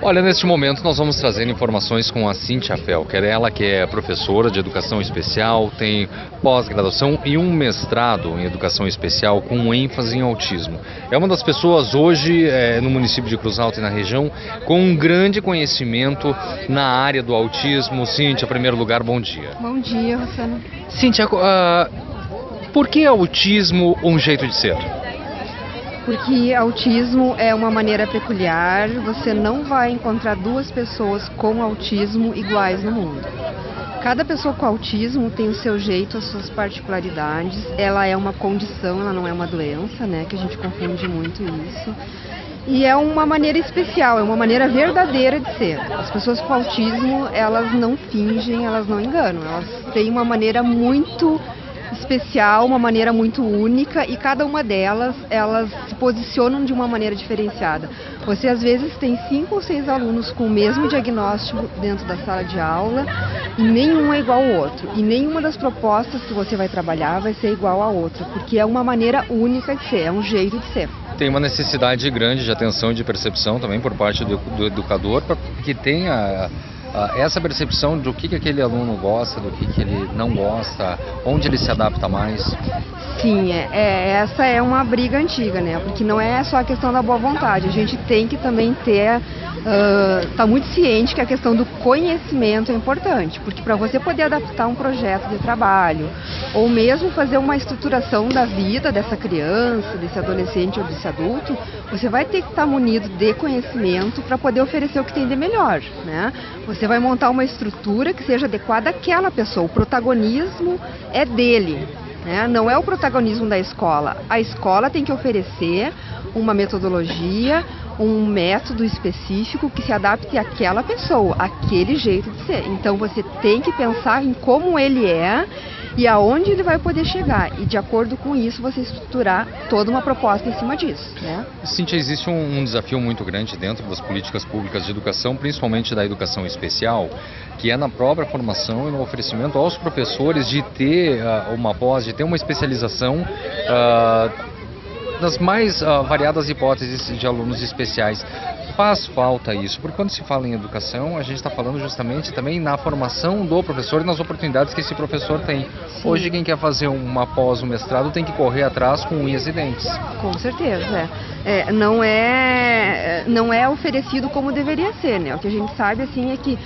Olha, neste momento nós vamos trazer informações com a Cíntia Felker, ela que é professora de educação especial, tem pós-graduação e um mestrado em educação especial com ênfase em autismo. É uma das pessoas hoje no município de Cruz Alta e na região com um grande conhecimento na área do autismo. Cíntia, em primeiro lugar, bom dia. Bom dia, Rosana. Cíntia, por que autismo um jeito de ser? Porque autismo é uma maneira peculiar, você não vai encontrar duas pessoas com autismo iguais no mundo. Cada pessoa com autismo tem o seu jeito, as suas particularidades, ela é uma condição, ela não é uma doença, né, que a gente confunde muito isso. E é uma maneira especial, é uma maneira verdadeira de ser. As pessoas com autismo, elas não fingem, elas não enganam, elas têm uma maneira muito especial, uma maneira muito única, e cada uma delas, elas se posicionam de uma maneira diferenciada. Você às vezes tem 5 ou 6 alunos com o mesmo diagnóstico dentro da sala de aula e nenhum é igual ao outro. E nenhuma das propostas que você vai trabalhar vai ser igual à outra, porque é uma maneira única de ser, é um jeito de ser. Tem uma necessidade grande de atenção e de percepção também por parte do educador para que tenha essa percepção do que aquele aluno gosta, do que ele não gosta, onde ele se adapta mais. Sim, essa é uma briga antiga, né? Porque não é só a questão da boa vontade, a gente tem que também ter, tá muito ciente que a questão do conhecimento é importante, porque para você poder adaptar um projeto de trabalho, ou mesmo fazer uma estruturação da vida dessa criança, desse adolescente ou desse adulto, você vai ter que estar munido de conhecimento para poder oferecer o que tem de melhor, né? Você vai montar uma estrutura que seja adequada àquela pessoa, o protagonismo é dele. Não é o protagonismo da escola. A escola tem que oferecer uma metodologia, um método específico que se adapte àquela pessoa, àquele jeito de ser. Então você tem que pensar em como ele é e aonde ele vai poder chegar. E de acordo com isso você estruturar toda uma proposta em cima disso, né? Cíntia, existe um desafio muito grande dentro das políticas públicas de educação, principalmente da educação especial, que é na própria formação e no oferecimento aos professores de ter uma pós, de ter uma especialização nas mais variadas hipóteses de alunos especiais. Faz falta isso, porque quando se fala em educação, a gente está falando justamente também na formação do professor e nas oportunidades que esse professor tem. Sim. Hoje, quem quer fazer uma pós, um mestrado, tem que correr atrás com unhas e dentes. Com certeza, não é oferecido como deveria ser, né? O que a gente sabe, assim, é que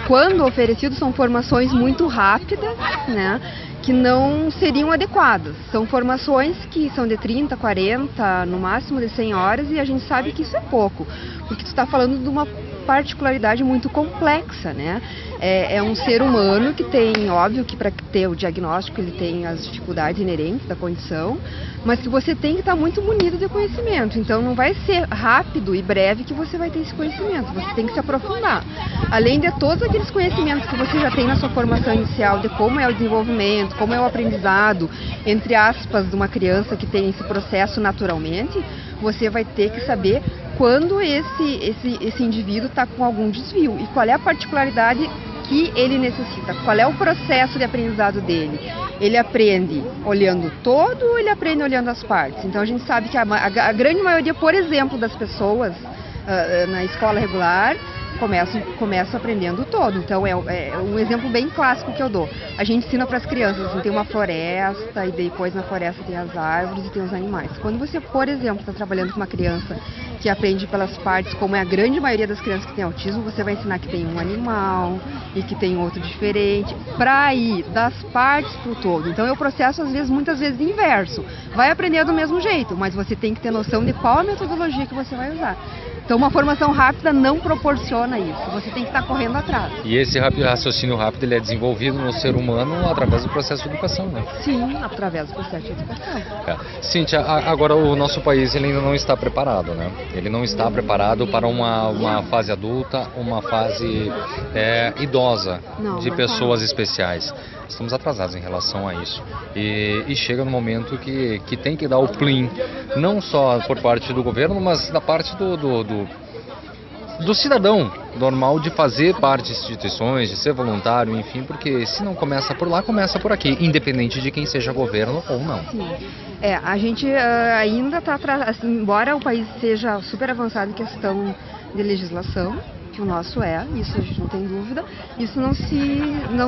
quando oferecidos, são formações muito rápidas, né? Que não seriam adequadas. São formações que são de 30, 40, no máximo de 100 horas, e a gente sabe que isso é pouco, porque tu está falando de uma particularidade muito complexa, né? É um ser humano que tem, óbvio que para ter o diagnóstico ele tem as dificuldades inerentes da condição, mas que você tem que estar muito munido de conhecimento. Então não vai ser rápido e breve que você vai ter esse conhecimento, você tem que se aprofundar. Além de todos aqueles conhecimentos que você já tem na sua formação inicial, de como é o desenvolvimento, como é o aprendizado, entre aspas, de uma criança que tem esse processo naturalmente, você vai ter que saber quando esse indivíduo está com algum desvio e qual é a particularidade que ele necessita, qual é o processo de aprendizado dele. Ele aprende olhando o todo ou ele aprende olhando as partes? Então a gente sabe que a grande maioria, por exemplo, das pessoas na escola regular começam aprendendo todo. Então é um exemplo bem clássico que eu dou. A gente ensina para as crianças, assim, tem uma floresta e depois na floresta tem as árvores e tem os animais. Quando você, por exemplo, está trabalhando com uma criança que aprende pelas partes, como é a grande maioria das crianças que tem autismo, você vai ensinar que tem um animal e que tem outro diferente, para ir das partes para o todo. Então é o processo, muitas vezes, inverso. Vai aprender do mesmo jeito, mas você tem que ter noção de qual a metodologia que você vai usar. Então uma formação rápida não proporciona isso, você tem que estar correndo atrás. E esse raciocínio rápido ele é desenvolvido no ser humano através do processo de educação, né? Sim, através do processo de educação. Cíntia, agora o nosso país ele ainda não está preparado, né? Ele não está preparado para uma fase adulta, uma fase idosa de pessoas especiais. Estamos atrasados em relação a isso. E chega no momento que tem que dar o plim, não só por parte do governo, mas da parte do cidadão normal de fazer parte de instituições, de ser voluntário, enfim, porque se não começa por lá, começa por aqui, independente de quem seja governo ou não. Sim. A gente ainda está assim, embora o país seja super avançado em questão de legislação, que o nosso isso a gente não tem dúvida, isso não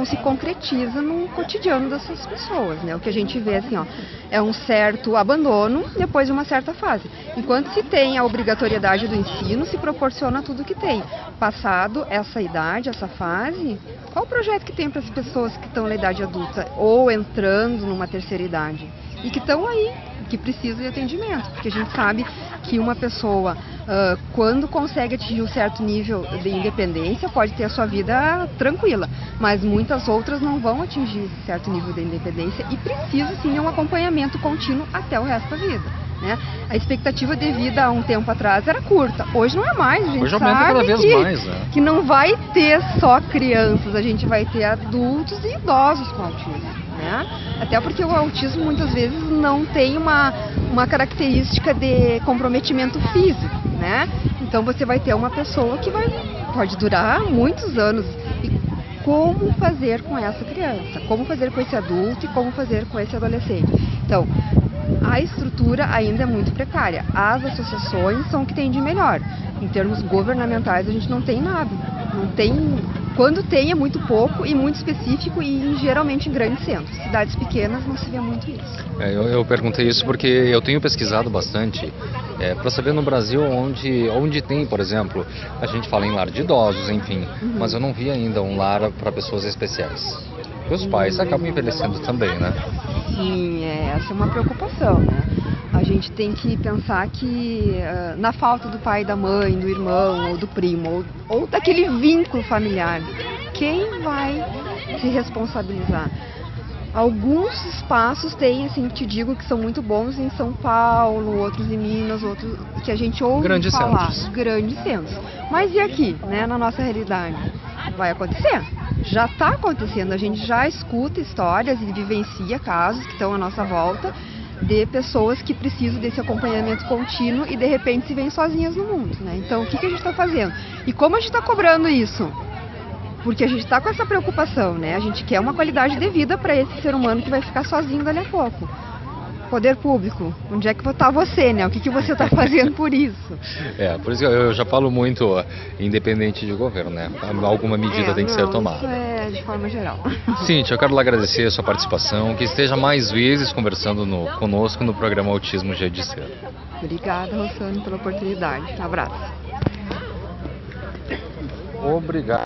se concretiza no cotidiano dessas pessoas, né? O que a gente vê assim, é um certo abandono depois de uma certa fase. Enquanto se tem a obrigatoriedade do ensino, se proporciona tudo que tem. Passado essa idade, essa fase, qual o projeto que tem para as pessoas que estão na idade adulta ou entrando numa terceira idade? E que estão aí, que precisam de atendimento, porque a gente sabe que uma pessoa, quando consegue atingir um certo nível de independência, pode ter a sua vida tranquila, mas muitas outras não vão atingir esse certo nível de independência e precisa sim de um acompanhamento contínuo até o resto da vida. Né? A expectativa de vida há um tempo atrás era curta, hoje não é mais, a gente hoje aumenta sabe cada vez mais, né? Que não vai ter só crianças, a gente vai ter adultos e idosos com autismo. Né? Até porque o autismo muitas vezes não tem uma característica de comprometimento físico, né? Então você vai ter uma pessoa que pode durar muitos anos. E como fazer com essa criança? Como fazer com esse adulto e como fazer com esse adolescente? Então, a estrutura ainda é muito precária. As associações são o que tem de melhor. Em termos governamentais a gente não tem nada. Não tem. Quando tem é muito pouco e muito específico e geralmente em grandes centros. Cidades pequenas não se vê muito isso. Eu perguntei isso porque eu tenho pesquisado bastante para saber no Brasil onde tem, por exemplo, a gente fala em lar de idosos, enfim, mas eu não vi ainda um lar para pessoas especiais. E os pais acabam envelhecendo também, né? Sim, essa é uma preocupação, né? A gente tem que pensar que na falta do pai, da mãe, do irmão ou do primo ou daquele vínculo familiar, quem vai se responsabilizar? Alguns espaços tem, assim, te digo que são muito bons em São Paulo, outros em Minas, outros que a gente ouve grandes falar. Centros. Grandes centros. Mas e aqui, né, na nossa realidade? Vai acontecer? Já está acontecendo, a gente já escuta histórias e vivencia casos que estão à nossa volta de pessoas que precisam desse acompanhamento contínuo e de repente se veem sozinhas no mundo, né? Então o que a gente está fazendo? E como a gente está cobrando isso? Porque a gente está com essa preocupação, né? A gente quer uma qualidade de vida para esse ser humano que vai ficar sozinho dali a pouco. Poder público, onde é que está você, né? O que você está fazendo por isso? Por isso que eu já falo muito, independente de governo, né? Alguma medida tem que ser tomada. Isso é de forma geral. Cíntia, eu quero agradecer a sua participação, que esteja mais vezes conversando conosco no programa Autismo Jeito de Ser. Obrigada, Rossano, pela oportunidade. Um abraço. Obrigado.